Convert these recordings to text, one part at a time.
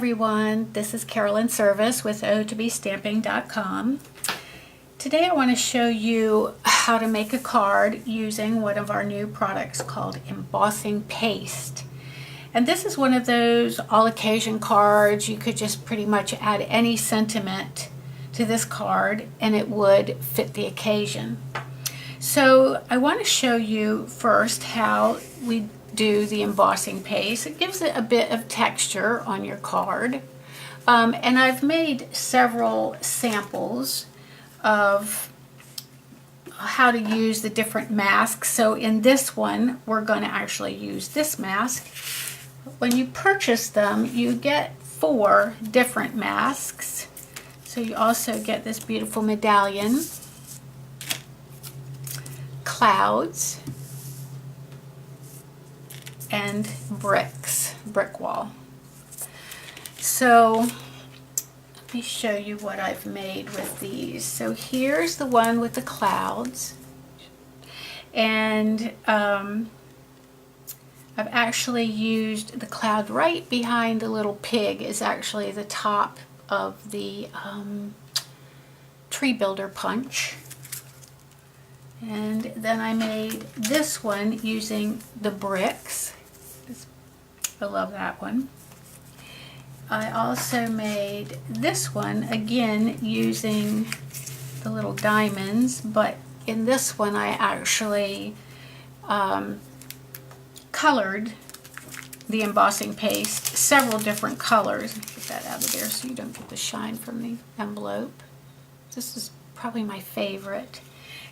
everyone, this is AtYourServiss with O2Bstamping.com. Today I want to show you how to make a card using one of our new products called Embossing Paste. And this is one of those all occasion cards. You could just pretty much add any sentiment to this card and it would fit the occasion. So I want to show you first how we do the embossing paste. It gives it a bit of texture on your card. And I've made several samples of how to use the different masks. So in this one, we're going to actually use this mask. When you purchase them, you get 4 different masks. So you also get this beautiful medallion, clouds, and brick wall. So let me show you what I've made with these. So here's the one with the clouds, and I've actually used the cloud right behind the little pig is actually the top of the tree builder punch. And then I made this one using the bricks. I love that one. I also made this one again using the little diamonds, but in this one I actually colored the embossing paste several different colors. Get that out of there so you don't get the shine from the envelope. This is probably my favorite.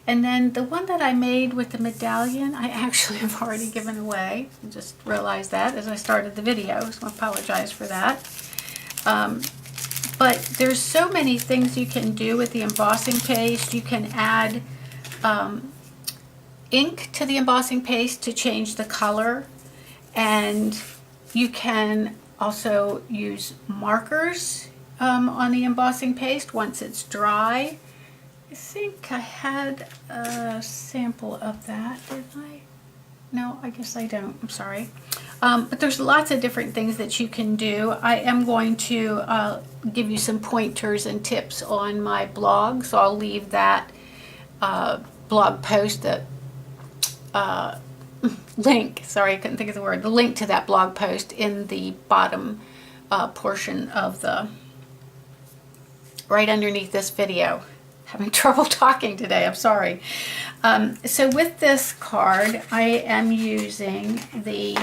And then the one that I made with the medallion, I actually have already given away. I just realized that as I started the video, so I apologize for that. But there's so many things you can do with the embossing paste. You can add ink to the embossing paste to change the color, and you can also use markers on the embossing paste once it's dry. I think I had a sample of that, did I? No, I guess I don't. I'm sorry. But there's lots of different things that you can do. I am going to give you some pointers and tips on my blog, so I'll leave that blog post, that link, sorry I couldn't think of the word, the link to that blog post in the bottom portion of the, right underneath this video. Having trouble talking today, I'm sorry. So with this card, I am using the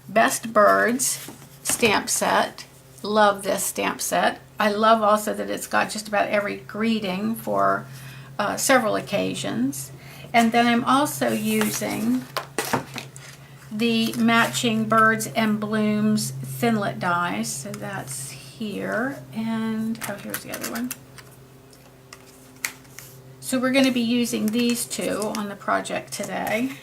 Best Birds stamp set. Love this stamp set. I love also that it's got just about every greeting for several occasions. And then I'm also using the matching Birds and Blooms Thinlit dies. So that's here, and oh, here's the other one. So we're going to be using these two on the project today.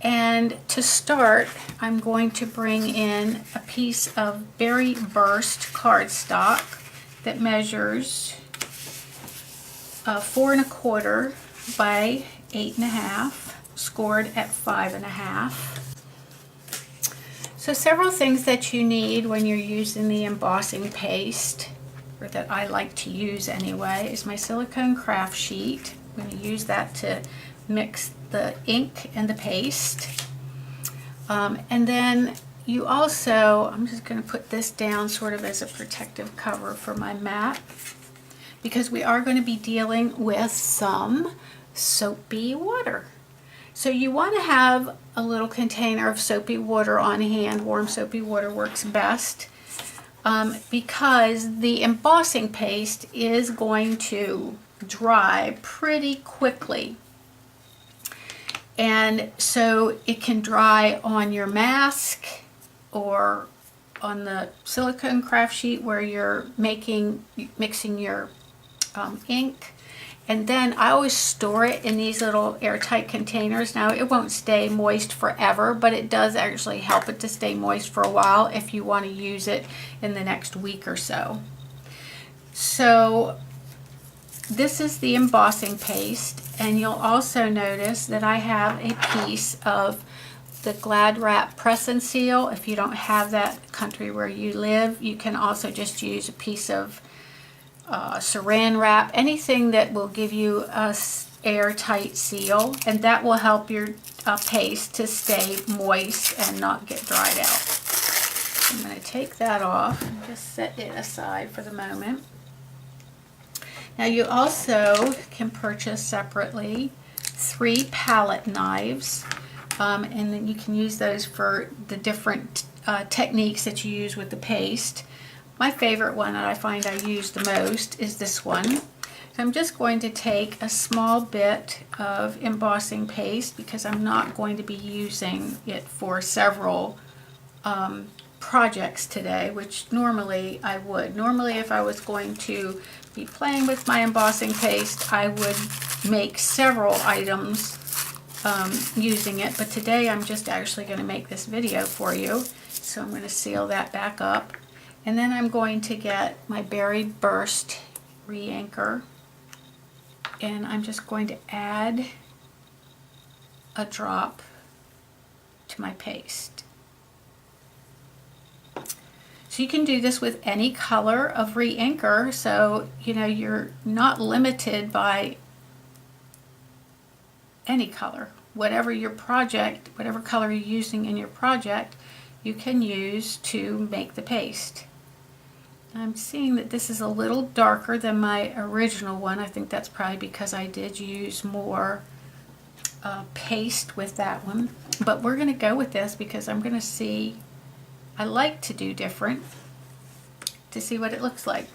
And to start, I'm going to bring in a piece of Berry Burst cardstock that measures 4 1/4 by 8 1/2, scored at 5 1/2. So several things that you need when you're using the embossing paste, or that I like to use anyway, is my silicone craft sheet. I'm going to use that to mix the ink and the paste. And then you also, I'm just going to put this down sort of as a protective cover for my mat, because we are going to be dealing with some soapy water. So you want to have a little container of soapy water on hand. Warm soapy water works best. Because the embossing paste is going to dry pretty quickly. And so it can dry on your mask or on the silicone craft sheet where you're mixing your ink. And then I always store it in these little airtight containers. Now it won't stay moist forever, but it does actually help it to stay moist for a while if you want to use it in the next week or so. So this is the embossing paste, and you'll also notice that I have a piece of the Glad Wrap Press and Seal. If you don't have that country where you live, you can also just use a piece of saran wrap, anything that will give you a airtight seal, and that will help your paste to stay moist and not get dried out. I'm going to take that off and just set it aside for the moment. Now you also can purchase separately 3 palette knives, and then you can use those for the different techniques that you use with the paste. My favorite one that I find I use the most is this one. So I'm just going to take a small bit of embossing paste because I'm not going to be using it for several projects today, which normally I would. Normally if I was going to be playing with my embossing paste, I would make several items using it, but today I'm just actually going to make this video for you. So I'm going to seal that back up, and then I'm going to get my Berry Burst re-anchor, and I'm just going to add a drop to my paste. So you can do this with any color of re-anchor, so you know you're not limited by any color. Whatever your project, whatever color you're using in your project, you can use to make the paste. I'm seeing that this is a little darker than my original one. I think that's probably because I did use more paste with that one, but we're going to go with this because I'm going to see, I like to do different to see what it looks like.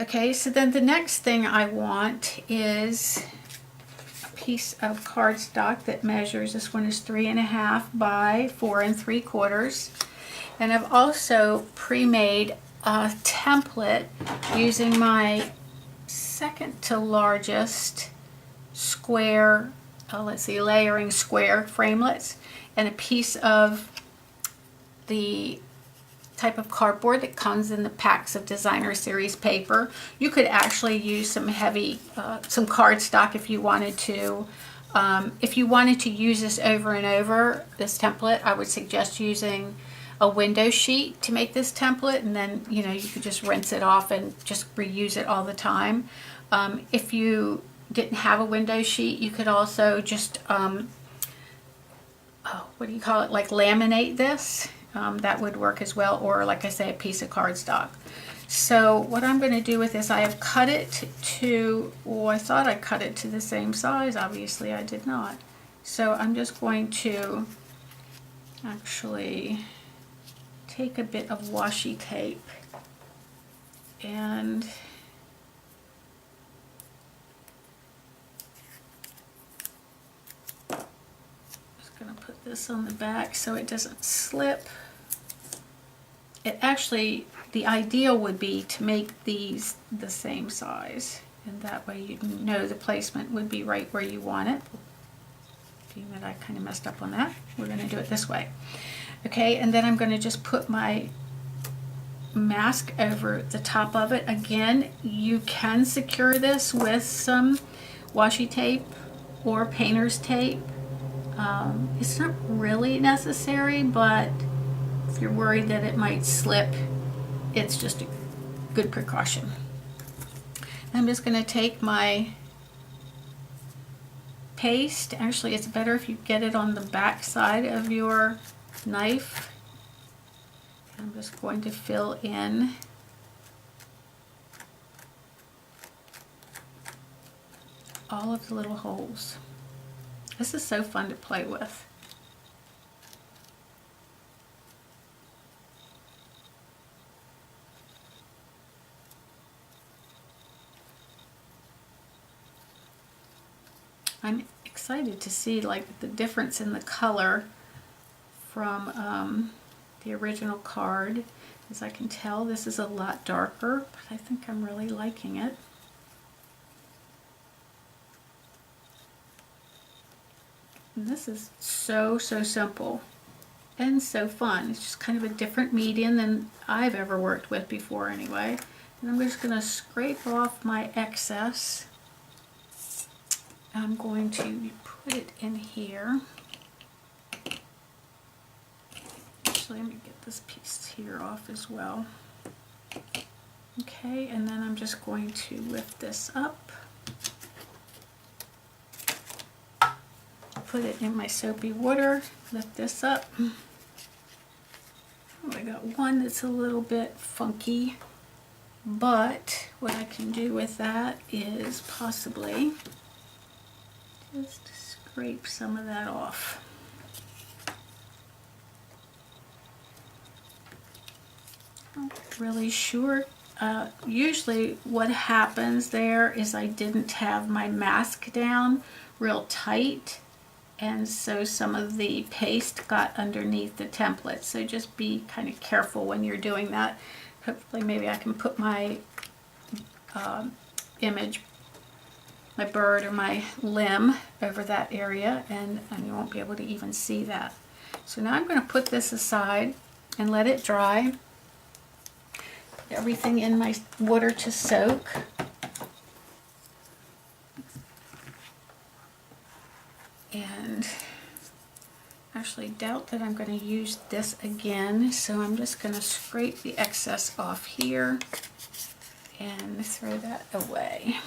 Okay, so then the next thing I want is a piece of cardstock that measures, this one is 3.5 by 4 3/4, and I've also pre-made a template using my second to largest square, let's see, layering square framelits, and a piece of the type of cardboard that comes in the packs of designer series paper. You could actually use some heavy, some cardstock if you wanted to. If you wanted to use this over and over, this template, I would suggest using a window sheet to make this template, and then you know you could just rinse it off and just reuse it all the time. If you didn't have a window sheet, you could also just what do you call it, like laminate this. That would work as well, or like I say, a piece of cardstock. So what I'm going to do with this, I have cut it to, well, I thought I cut it to the same size. Obviously I did not. So I'm just going to actually take a bit of washi tape and just going to put this on the back so it doesn't slip. It actually, the ideal would be to make these the same size, and that way you know the placement would be right where you want it. Being that I kind of messed up on that, we're going to do it this way. Okay, and then I'm going to just put my mask over the top of it. Again, you can secure this with some washi tape or painter's tape. It's not really necessary, but if you're worried that it might slip, it's just a good precaution. I'm just going to take my paste. Actually, it's better if you get it on the back side of your knife. I'm just going to fill in all of the little holes. This is so fun to play with. I'm excited to see like the difference in the color from the original card. As I can tell, this is a lot darker, but I think I'm really liking it. And this is so simple and so fun. It's just kind of a different medium than I've ever worked with before anyway. And I'm just going to scrape off my excess. I'm going to put it in here. Actually, let me get this piece here off as well. Okay, and then I'm just going to lift this up, put it in my soapy water, lift this up. Oh, I got one that's a little bit funky, but what I can do with that is possibly just scrape some of that off. I'm not really sure. Usually what happens there is I didn't have my mask down real tight, and so some of the paste got underneath the template. So just be kind of careful when you're doing that. Hopefully maybe I can put my image, my bird or my limb over that area, and you won't be able to even see that. So now I'm going to put this aside and let it dry. Put everything in my water to soak. And actually doubt that I'm going to use this again, so I'm just going to scrape the excess off here and throw that away.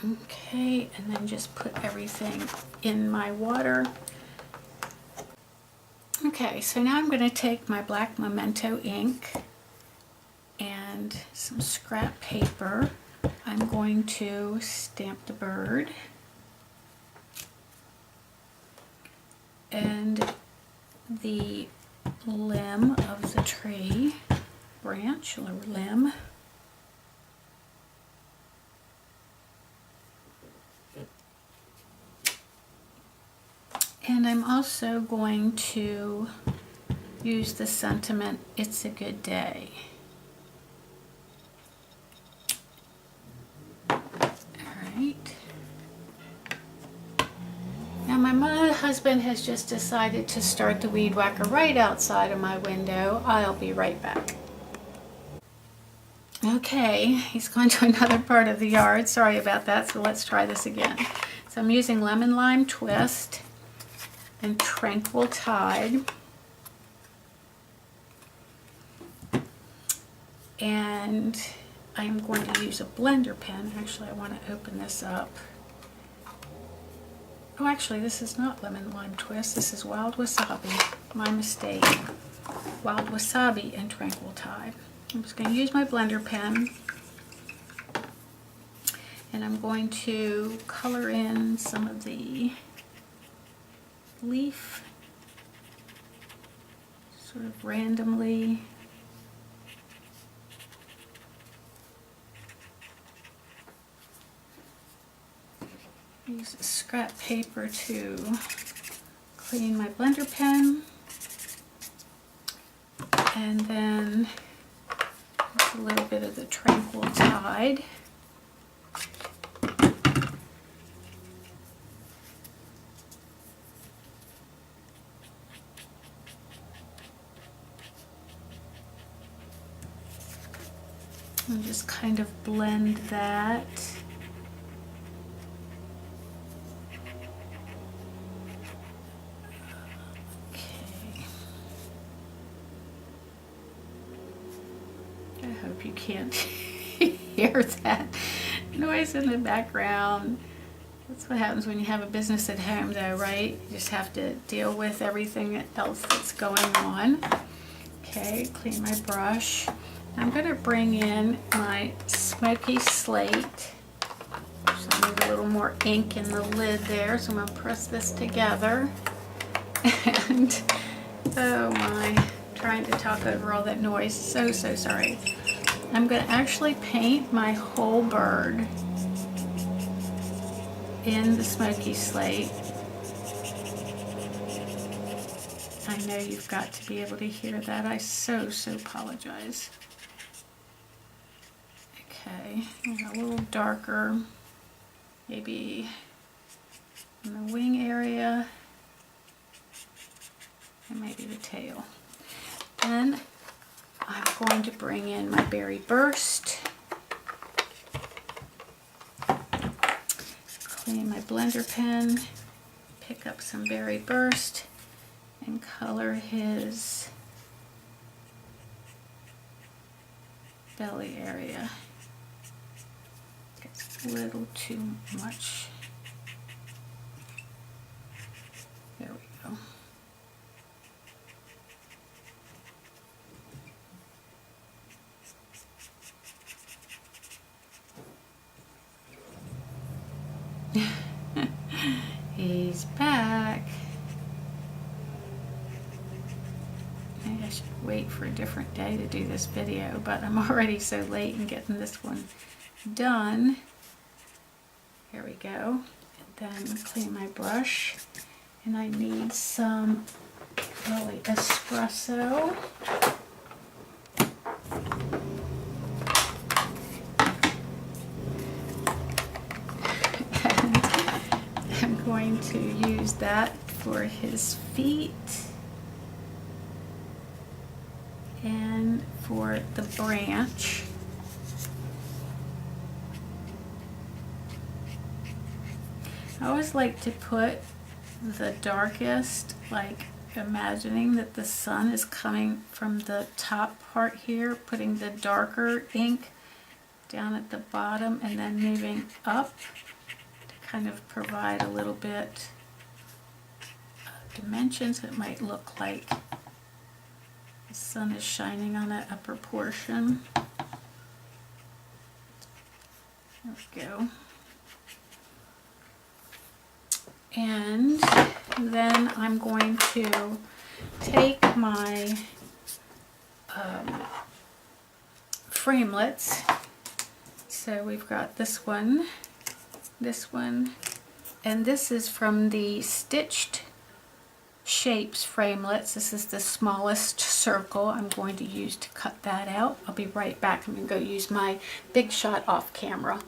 Okay, and then just put everything in my water. Okay, so now I'm going to take my black Memento ink and some scrap paper. I'm going to stamp the bird and the limb of the tree, branch or limb. And I'm also going to use the sentiment, "It's a good day." Alright. Now my husband has just decided to start the weed whacker right outside of my window. I'll be right back. Okay, he's gone to another part of the yard. Sorry about that, so let's try this again. So I'm using Lemon Lime Twist and Tranquil Tide. And I'm going to use a blender pen. Actually, I want to open this up. Oh, actually, this is not Lemon Lime Twist. This is Wild Wasabi. My mistake. Wild Wasabi and Tranquil Tide. I'm just going to use my blender pen. And I'm going to color in some of the leaf, sort of randomly. Use a scrap paper to clean my blender pen, and then a little bit of the Tranquil Tide. And just kind of blend that. Okay. I hope you can't hear that noise in the background. That's what happens when you have a business at home though, right? You just have to deal with everything else that's going on. Okay, clean my brush. I'm going to bring in my smoky slate. So I need a little more ink in the lid there, so I'm going to press this together. And, oh my, trying to talk over all that noise. So sorry. I'm going to actually paint my whole bird in the smoky slate. I know you've got to be able to hear that. I so apologize. Okay, a little darker, maybe in the wing area, and maybe the tail. Then I'm going to bring in my Berry Burst, clean my blender pen, pick up some Berry Burst, and color his belly area. It's a little too much. There we go. He's back. Maybe I should wait for a different day to do this video, but I'm already so late in getting this one done. Here we go. And then clean my brush. And I need some really espresso. I'm going to use that for his feet and for the branch. I always like to put the darkest, like imagining that the sun is coming from the top part here, putting the darker ink down at the bottom and then moving up to kind of provide a little bit of dimensions. It might look like the sun is shining on that upper portion. There we go. And then I'm going to take my framelits. So we've got this one, and this is from the Stitched Shapes framelits. This is the smallest circle I'm going to use to cut that out. I'll be right back. I'm going to go use my Big Shot off camera.